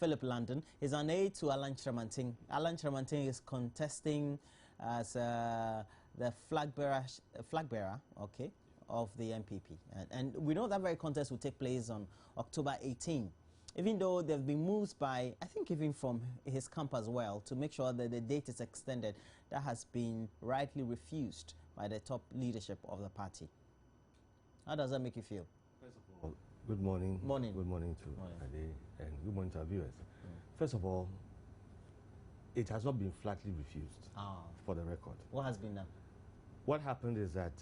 Philip London is an aide to Alan Tremanting. Alan Tremanting is contesting as the flag bearer, okay, of the NPP. And we know that very contest will take place on October 18. Even though there have been moves by, I think even from his camp as well, to make sure that the date is extended, that has been rightly refused by the top leadership of the party. How does that make you feel? First of all, good morning. Morning. Good morning to Ade, and good morning to our viewers. First of all, it has not been flatly refused, for the record. What has been done? What happened is that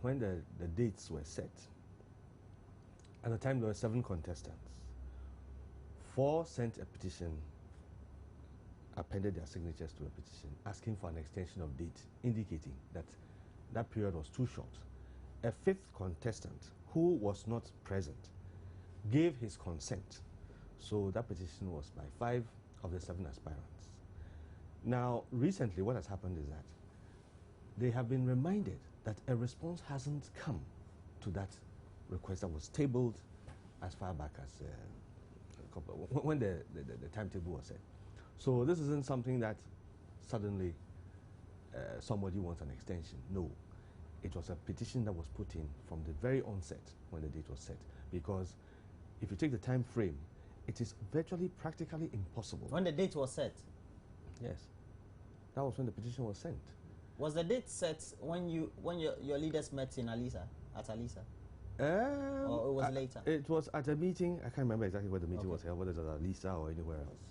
when the dates were set, at the time there were 7 contestants. 4 sent a petition, appended their signatures to a petition, asking for an extension of date, indicating that that period was too short. A 5th contestant, who was not present, gave his consent. So that petition was by 5 of the 7 aspirants. Now, recently what has happened is that they have been reminded that a response hasn't come to that request that was tabled as far back as when the timetable was set. So this isn't something that suddenly somebody wants an extension. No. It was a petition that was put in from the very onset when the date was set. Because if you take the time frame, it is virtually practically impossible. When the date was set? Yes. That was when the petition was sent. Was the date set when your leaders met in Alisa, at Alisa? Or it was later? It was at a meeting. I can't remember exactly where the meeting was held, whether it was at Alisa or anywhere else.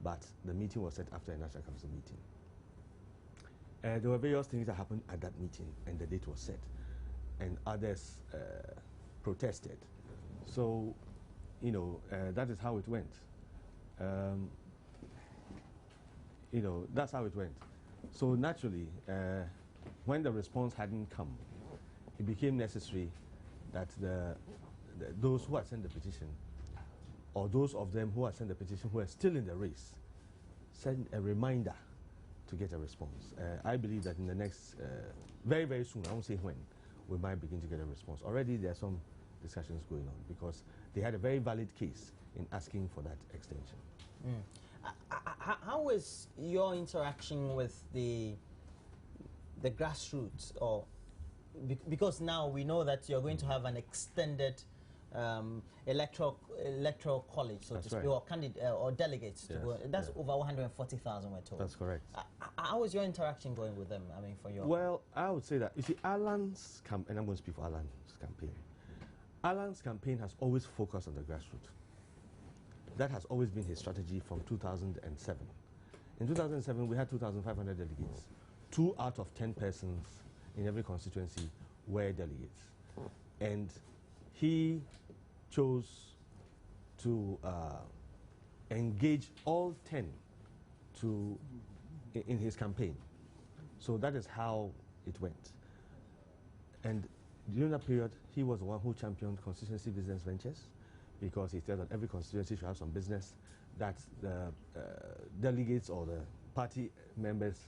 But the meeting was set after a National Council meeting. There were various things that happened at that meeting, and the date was set, and others protested. So, you know, that is how it went. You know, that's how it went. So naturally, when the response hadn't come, it became necessary that those who had sent the petition, or those of them who had sent the petition who are still in the race, send a reminder to get a response. I believe that in the next, very, very soon, I won't say when, we might begin to get a response. Already there are some discussions going on because they had a very valid case in asking for that extension. How is your interaction with the grassroots, or because now we know that you're going to have an extended electoral college, so to speak, or candidate or delegates to go. That's over 140,000, we're told. That's correct. How is your interaction going with them? I mean, for your... Well, I would say that, you see, Alan's campaign, and I'm going to speak for Alan's campaign. Alan's campaign has always focused on the grassroots. That has always been his strategy from 2007. In 2007, we had 2,500 delegates. 2 out of 10 persons in every constituency were delegates. And he chose to engage all 10 in his campaign. So that is how it went. And during that period, he was the one who championed constituency business ventures, because he said that every constituency should have some business that the delegates or the party members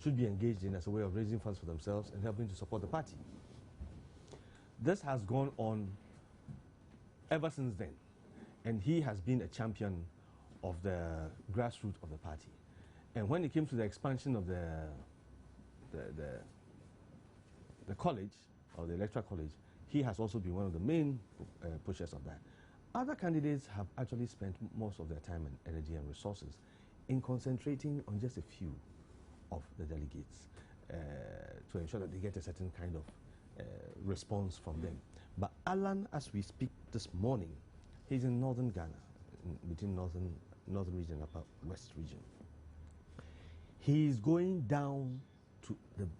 should be engaged in as a way of raising funds for themselves and helping to support the party. This has gone on ever since then, and he has been a champion of the grassroots of the party. And when it came to the expansion of the college, or the electoral college, he has also been one of the main pushers of that. Other candidates have actually spent most of their time and energy and resources in concentrating on just a few of the delegates to ensure that they get a certain kind of response from them. But Alan, as we speak this morning, he's in northern Ghana, between northern region and upper west region. He's going down to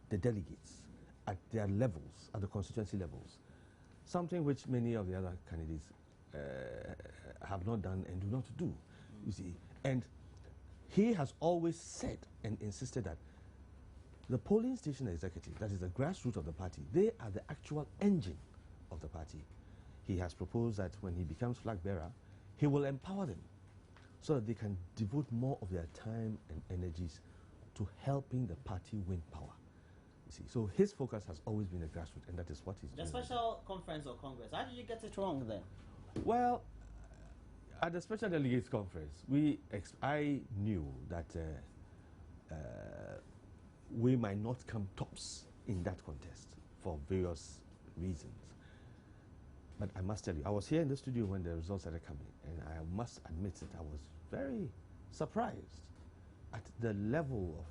the delegates at their levels, at the constituency levels, something which many of the other candidates have not done and do not do, you see. And he has always said and insisted that the polling station executive, that is the grassroots of the party, they are the actual engine of the party. He has proposed that when he becomes flag bearer, he will empower them so that they can devote more of their time and energies to helping the party win power. You see, so his focus has always been the grassroots, and that is what he's doing. The special conference or congress, how did you get it wrong then? Well, At the Special Delegates Conference, I knew that we might not come tops in that contest for various reasons. But I must tell you, I was here in the studio when the results started coming, and I must admit that I was very surprised at the level of.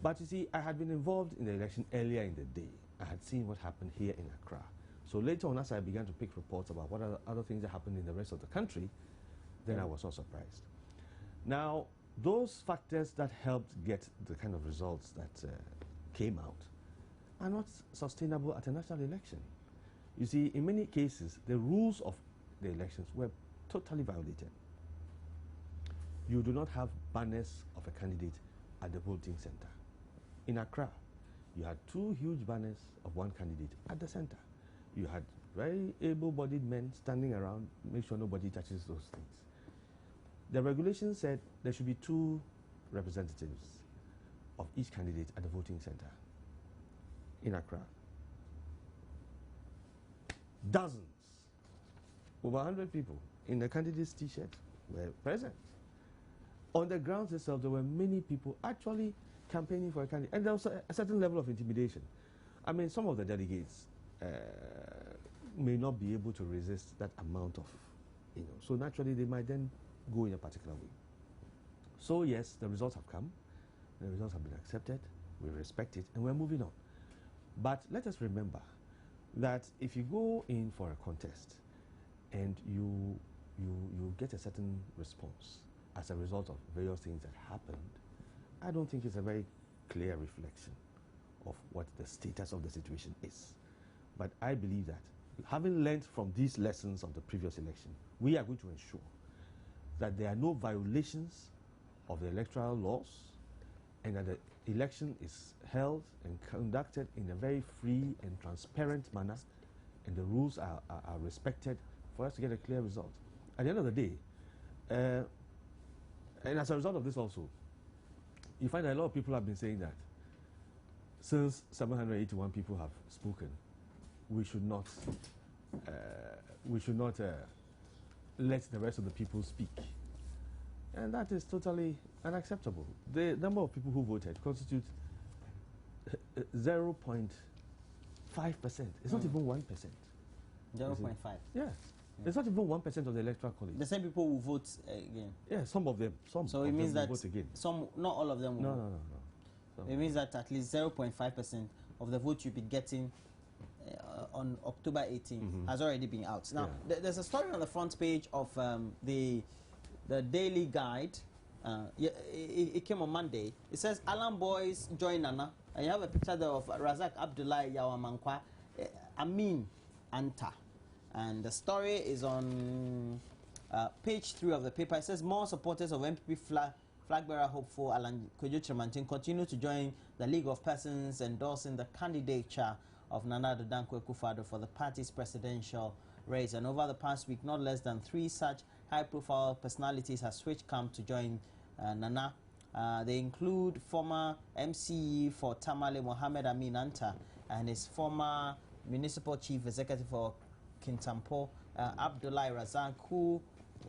But you see, I had been involved in the election earlier in the day. I had seen what happened here in Accra. So later on, as I began to pick reports about what other things that happened in the rest of the country, then I was not surprised. Now, those factors that helped get the kind of results that came out are not sustainable at a national election. You see, in many cases, the rules of the elections were totally violated. You do not have banners of a candidate at the voting center. In Accra, you had 2 huge banners of one candidate at the center. You had very able-bodied men standing around, make sure nobody touches those things. The regulation said there should be 2 representatives of each candidate at the voting center in Accra. Dozens, over 100 people in the candidate's T-shirt were present. On the grounds itself, there were many people actually campaigning for a candidate, and there was a certain level of intimidation. I mean, some of the delegates may not be able to resist that amount of, so naturally they might then go in a particular way. So yes, the results have come, the results have been accepted, we respect it, and we're moving on. But let us remember that if you go in for a contest and you get a certain response as a result of various things that happened, I don't think it's a very clear reflection of what the status of the situation is. But I believe that having learned from these lessons of the previous election, we are going to ensure that there are no violations of the electoral laws and that the election is held and conducted in a very free and transparent manner, and the rules are respected for us to get a clear result. At the end of the day, and as a result of this also, you find that a lot of people have been saying that since 781 people have spoken, we should not let the rest of the people speak. And that is totally unacceptable. The number of people who voted constitutes 0.5%. It's not even 1%. 0.5. Yeah. It's not even 1% of the electoral college. The same people will vote again. Yeah, some of them. So it means that will vote again. Some, not all of them will. No. It means that at least 0.5% of the vote you'll be getting on October 18th has already been out. Now, there's a story on the front page of the Daily Guide. It came on Monday. It says, Alan Boys join Nana. And you have a picture there of Razak Abdullahi Yawamankwa, Amin Anta. And the story is on page 3 of the paper. It says, more supporters of NPP Flagbearer hopeful Alan Kojo continue to join the League of Persons endorsing the candidature of Nana Addo for the party's presidential race. And over the past week, not less than 3 such high-profile personalities have switched camp to join Nana. They include former MCE for Tamale Mohammed Amin Anta and his former municipal chief executive for Kintampo, Abdullahi Razak, who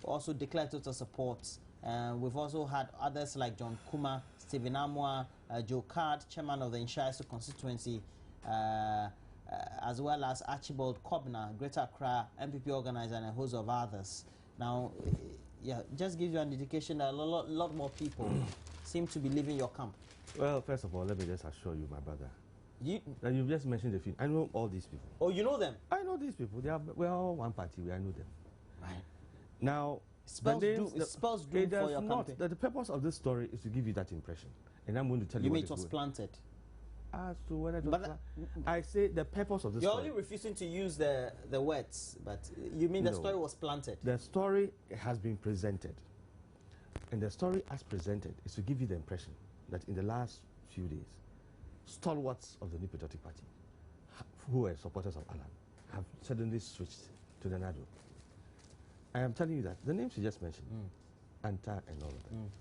also declared total support. We've also had others like John Kuma, Stephen Amwa, Joe Card, chairman of the Inshaisu constituency, as well as Archibald Kobna, Greater Accra NPP organizer, and a host of others. Now, just gives you an indication that a lot more people seem to be leaving your camp. Well, first of all, let me just assure you, my brother, that you've just mentioned a few. I know all these people. Oh, you know them? I know these people. We're all one party. I know them. Right. Now, spells doom for your campaign. The purpose of this story is to give you that impression. And I'm going to tell you what mean it was planted? As to whether it was I say the purpose of this story. You're only refusing to use the words, but you mean the story was planted? The story has been presented. And the story as presented is to give you the impression that in the last few days, stalwarts of the New Patriotic Party, who were supporters of Alan, have suddenly switched to Nana Addo. I am telling you that the names you just mentioned, Anta and all of them,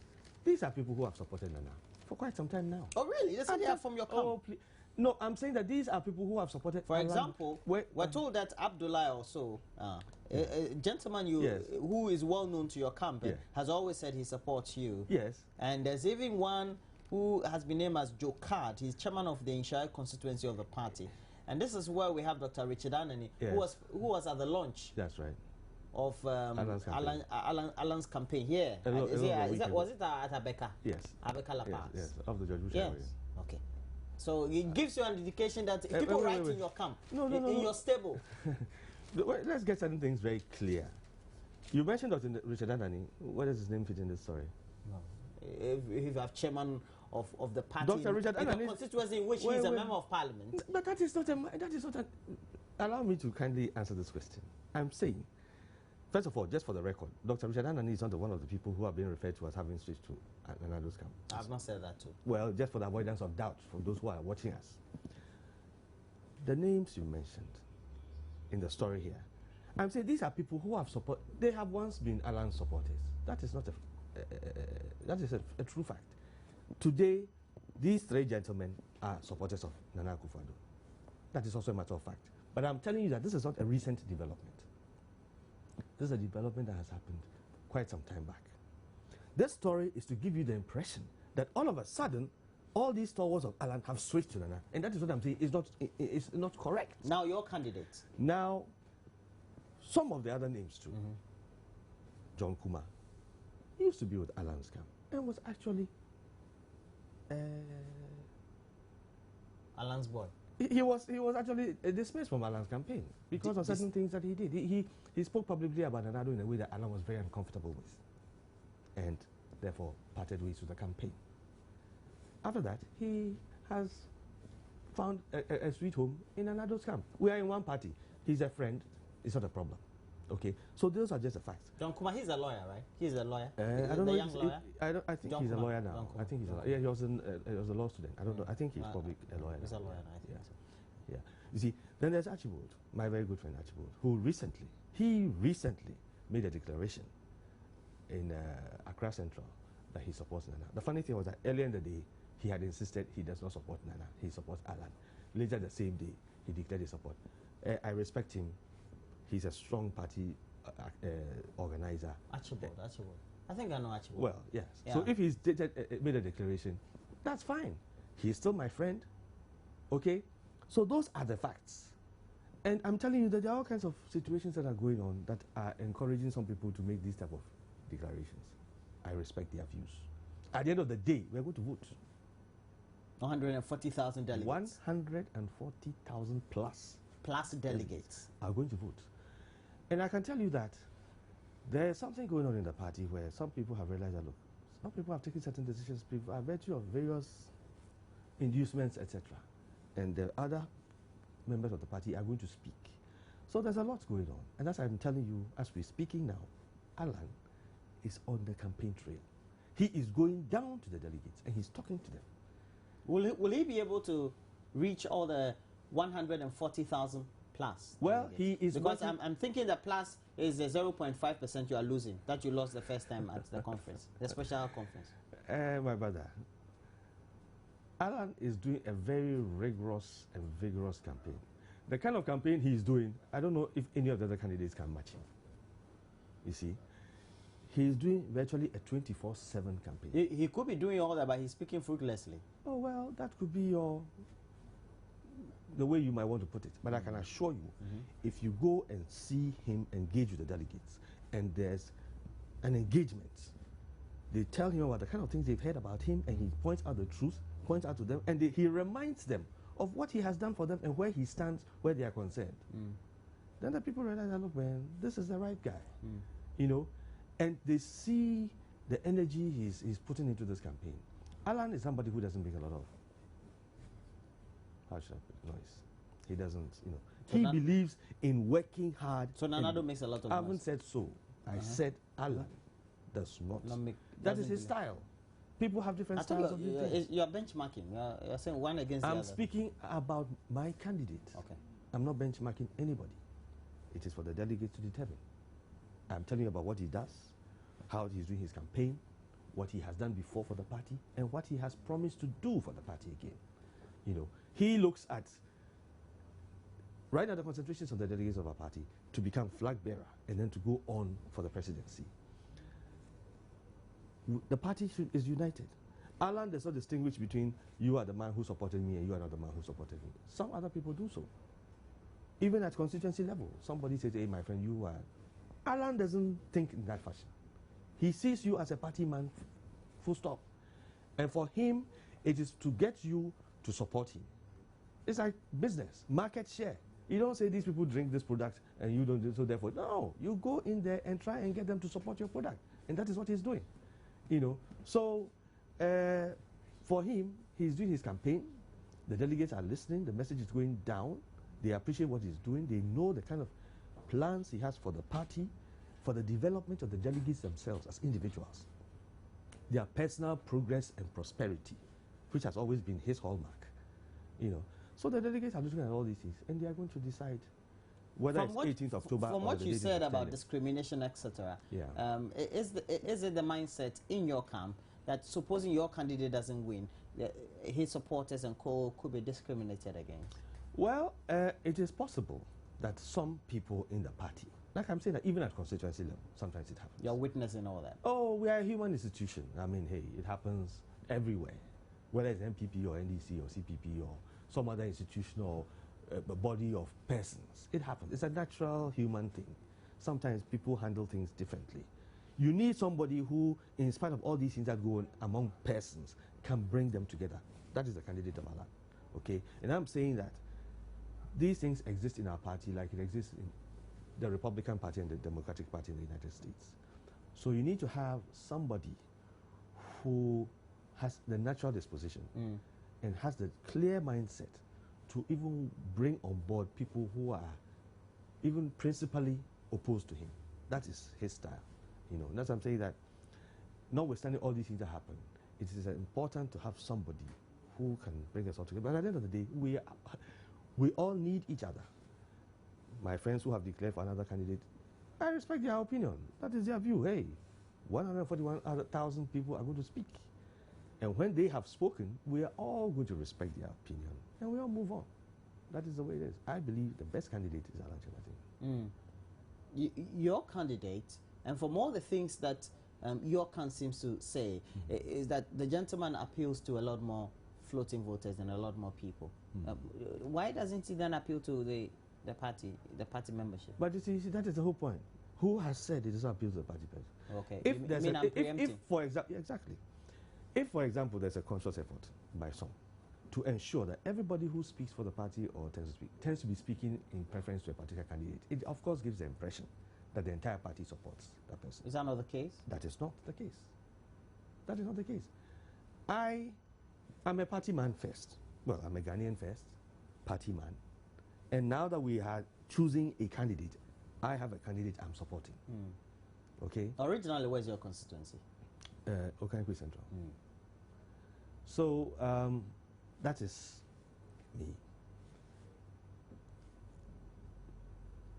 these are people who have supported Nana for quite some time now. Oh, really? They said they are from your camp? Oh, please. No, I'm saying that these are people who have supported. For example, we're told that Abdullah also, a gentleman who is well known to your camp, has always said he supports you. Yes. And there's even one who has been named as Joe Card. He's chairman of the Inshai constituency of the party. And this is where we have Dr. Richard Anani, who was at the launch. That's right. Of Alan's campaign here. Was it at Abeka? Yes. Abeka La Paz. Yes, of the George Bush. Yes. Okay. So it gives you an indication that people write in your camp, in your stable. Let's get certain things very clear. You mentioned Dr. Richard Anani. Where does his name fit in this story? No. If you have chairman of the party, Dr. Richard Anani, the constituency in which he is a member of parliament. But that is not a. Allow me to kindly answer this question. I'm saying, first of all, just for the record, Dr. Richard Anani is not one of the people who have been referred to as having switched to Nana Addo's camp. I've not said that too. Well, just for the avoidance of doubt for those who are watching us. The names you mentioned in the story here, I'm saying these are people who have support. They have once been Alan's supporters. That is not that is a true fact. Today, these three gentlemen are supporters of Nana Addo. That is also a matter of fact. But I'm telling you that this is not a recent development. This is a development that has happened quite some time back. This story is to give you the impression that all of a sudden, all these stalwarts of Alan have switched to Nana. And that is what I'm saying is not correct. Now your candidates. Now, some of the other names too. John Kuma, he used to be with Alan's camp and was actually Alan's boy. He was actually dismissed from Alan's campaign because of certain things that he did. He spoke publicly about Nana Addo in a way that Alan was very uncomfortable with, and therefore parted ways with the campaign. After that, he has found a sweet home in Nana Addo's camp. We are in one party. He's a friend. It's not a problem. Okay, so those are just the facts. John Kuma, he's a lawyer, right? He's a lawyer. I don't know. Young lawyer. I think he's a lawyer now. I think he's a lawyer. Yeah, he was a law student. I don't know. I think he's probably a lawyer. He's a lawyer now. I think so. Yeah. You see, then there's Archibald, my very good friend Archibald, who recently made a declaration in Accra Central that he supports Nana. The funny thing was that earlier in the day, he had insisted he does not support Nana. He supports Alan. Later the same day, he declared his support. I respect him. He's a strong party organizer. Archibald. I think I know Archibald. Well, yes. Yeah. So if he's made a declaration, that's fine. He's still my friend. Okay? So those are the facts. And I'm telling you that there are all kinds of situations that are going on that are encouraging some people to make these type of declarations. I respect their views. At the end of the day, we're going to vote. 140,000 delegates. 140,000 plus delegates are going to vote. And I can tell you that there's something going on in the party where some people have realized that, look, some people have taken certain decisions by virtue of various inducements, etc. And the other members of the party are going to speak. So there's a lot going on. And as I'm telling you, as we're speaking now, Alan is on the campaign trail. He is going down to the delegates and he's talking to them. Will he be able to reach all the 140,000 plus? Well, delegates? he is. Because I'm thinking the plus is the 0.5% you are losing, that you lost the first time at the conference, the special conference. My brother, Alan is doing a very rigorous and vigorous campaign. The kind of campaign he's doing, I don't know if any of the other candidates can match him. You see, he's doing virtually a 24/7 campaign. He could be doing all that, but he's speaking fruitlessly. Oh, well, that could be the way you might want to put it. But I can assure you, if you go and see him engage with the delegates, and there's an engagement, they tell him about the kind of things they've heard about him, and he points out the truth, points out to them, and he reminds them of what he has done for them and where he stands, where they are concerned. Then the people realize that, look, man, this is the right guy. You know, and they see the energy he's putting into this campaign. Alan is somebody who doesn't make a lot of noise. He doesn't, you know. So he believes in working hard. So Nana Addo makes a lot of noise. I haven't said so. I said Alan does not. That is his style. People have different styles of doing things. You're benchmarking. You're saying one against the other. I'm speaking about my candidate. Okay. I'm not benchmarking anybody. It is for the delegates to determine. I'm telling you about what he does, how he's doing his campaign, what he has done before for the party, and what he has promised to do for the party again. You know, He looks at, right now, the concentrations of the delegates of our party to become flag bearer and then to go on for the presidency. The party is united. Alan does not distinguish between you are the man who supported me and you are not the man who supported me. Some other people do so. Even at constituency level, somebody says, hey, my friend, you are. Alan doesn't think in that fashion. He sees you as a party man, full stop. And for him, it is to get you to support him. It's like business, market share. You don't say these people drink this product and you don't do so, therefore. No, you go in there and try and get them to support your product. And that is what he's doing. You know, so for him, he's doing his campaign. The delegates are listening. The message is going down. They appreciate what he's doing. They know the kind of plans he has for the party, for the development of the delegates themselves as individuals, their personal progress and prosperity, which has always been his hallmark. You know, so the delegates are looking at all these things, and they are going to decide whether it's 18th October. From what you said about discrimination, etc. Yeah. Is it the mindset in your camp that supposing your candidate doesn't win, his supporters and co could be discriminated against? Well, it is possible that some people in the party, like I'm saying, that even at constituency level, sometimes it happens. You're witnessing all that. Oh, we are a human institution. I mean, hey, it happens everywhere, whether it's NPP or NDC or CPP or some other institutional body of persons. It happens. It's a natural human thing. Sometimes people handle things differently. You need somebody who, in spite of all these things that go on among persons, can bring them together. That is the candidate of Alan. Okay? And I'm saying that these things exist in our party like it exists in the Republican Party and the Democratic Party in the United States. So you need to have somebody who has the natural disposition and has the clear mindset to even bring on board people who are even principally opposed to him. That is his style. You know, that's why I'm saying that notwithstanding all these things that happen, it is important to have somebody who can bring us all together. But at the end of the day, we all need each other. My friends who have declared for another candidate, I respect their opinion. That is their view. Hey, 141,000 people are going to speak. And when they have spoken, we are all going to respect their opinion. And we all move on. That is the way it is. I believe the best candidate is Alan Kyerematen. Your candidate, and from all the things that your camp seems to say, is that the gentleman appeals to a lot more floating voters and a lot more people. Why doesn't he then appeal to the party membership? But you see, that is the whole point. Who has said it doesn't appeal to the party person? Okay. If, for example, there's a conscious effort by some to ensure that everybody who speaks for the party or tends to be speaking in preference to a particular candidate, it of course gives the impression that the entire party supports that person. Is that not the case? That is not the case. That is not the case. I am a party man first. Well, I'm a Ghanaian first, party man. And now that we are choosing a candidate, I have a candidate I'm supporting. Okay? Originally, where's your constituency? Okankwi Central. So that is me.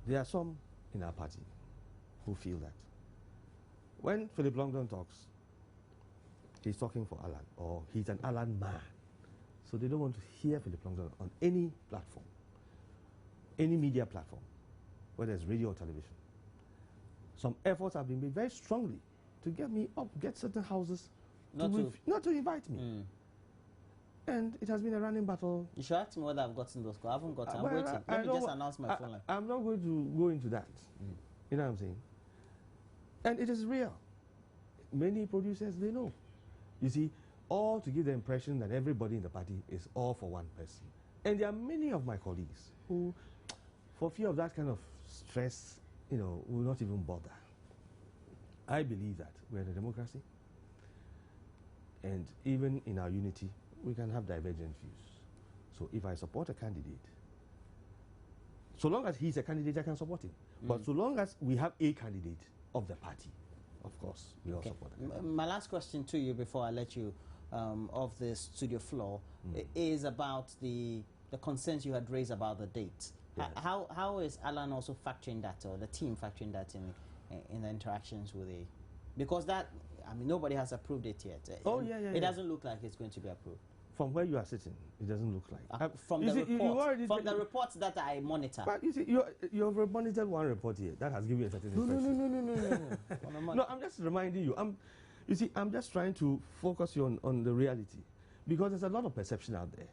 There are some in our party who feel that when Philip Longdon talks, he's talking for Alan, or he's an Alan man. So they don't want to hear Philip Longdon on any platform, any media platform, whether it's radio or television. Some efforts have been made very strongly to get me up, get certain houses, not to invite me. And it has been a running battle. You should ask me whether I've gotten those calls. I haven't gotten. I'm waiting. Let me just announce my phone line. I'm not going to go into that. You know what I'm saying? And it is real. Many producers, they know. You see, all to give the impression that everybody in the party is all for one person. And there are many of my colleagues who, for fear of that kind of stress, you know, will not even bother. I believe that we're in a democracy, and even in our unity, we can have divergent views. So if I support a candidate, so long as he's a candidate, I can support him. But so long as we have a candidate of the party, of course, we all support him. My last question to you before I let you off the studio floor is about the concerns you had raised about the date. Yes. How is Alan also factoring that, or the team factoring that in the interactions with the... Because that, I mean, nobody has approved it yet. Oh, yeah. It doesn't look like it's going to be approved. from where you are sitting, it doesn't look like. From you the see, report, from the reports that I monitor. But you see, you've monitored one report here that has given you a certain impression. No. No, I'm just reminding you. You see, I'm just trying to focus you on the reality, because there's a lot of perception out there.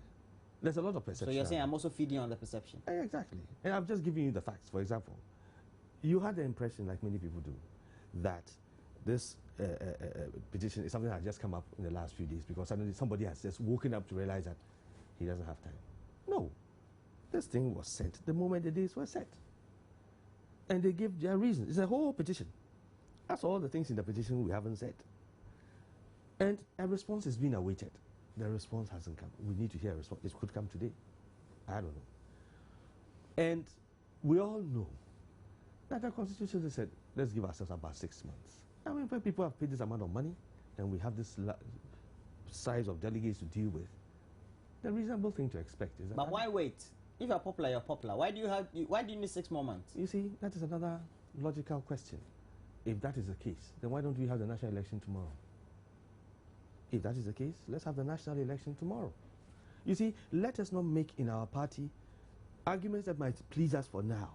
There's a lot of perception. So you're saying I'm also feeding on the perception? Exactly. And I'm just giving you the facts. For example, you had the impression, like many people do, that this petition is something that has just come up in the last few days because suddenly somebody has just woken up to realize that he doesn't have time. No. This thing was sent the moment the days were set. And they gave their reasons. It's a whole petition. That's all the things in the petition we haven't said. And a response is being awaited. The response hasn't come. We need to hear a response. It could come today. I don't know. And we all know that the Constitution has said, let's give ourselves about 6 months. I mean, when people have paid this amount of money and we have this size of delegates to deal with, the reasonable thing to expect is that... But why wait? If you're popular, you're popular. Why do you need 6 more months? You see, that is another logical question. If that is the case, then why don't we have the national election tomorrow? If that is the case, let's have the national election tomorrow. You see, let us not make in our party arguments that might please us for now.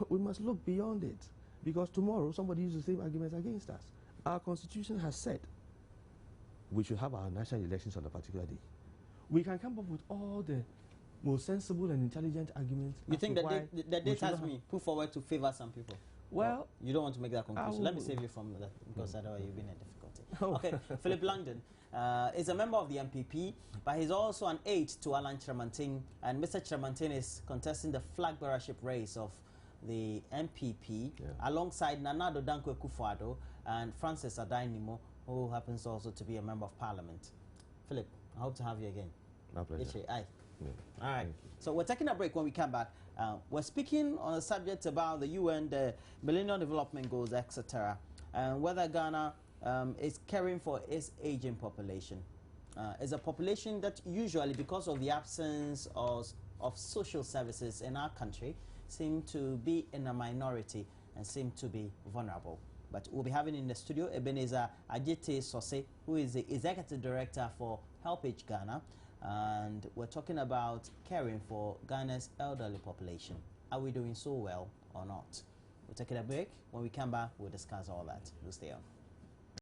We must look beyond it, because tomorrow somebody uses the same arguments against us. Our Constitution has said we should have our national elections on a particular day. We can come up with all the most sensible and intelligent arguments. You think that the date has been put forward to favor some people? Well, you don't want to make that conclusion. Let me save you from that, because otherwise you've been in difficulty. Okay, Philip Langdon is a member of the NPP, but he's also an aide to Alan Tremantin, and Mr. Tremantin is contesting the flag bearership race of the NPP alongside Nana Addo and Francis Adainimo, who happens also to be a member of Parliament. Philip, I hope to have you again. My pleasure. Aye. Yeah. All right. So we're taking a break. When we come back, we're speaking on a subject about the UN, the Millennium Development Goals, etc., and whether Ghana is caring for its aging population. It's a population that usually, because of the absence of social services in our country, seem to be in a minority and seem to be vulnerable. But we'll be having in the studio Ebenezer Ajite Sose, who is the Executive Director for Help Age Ghana, and we're talking about caring for Ghana's elderly population. Are we doing so well or not? We'll take a break. When we come back, we'll discuss all that. We'll stay on.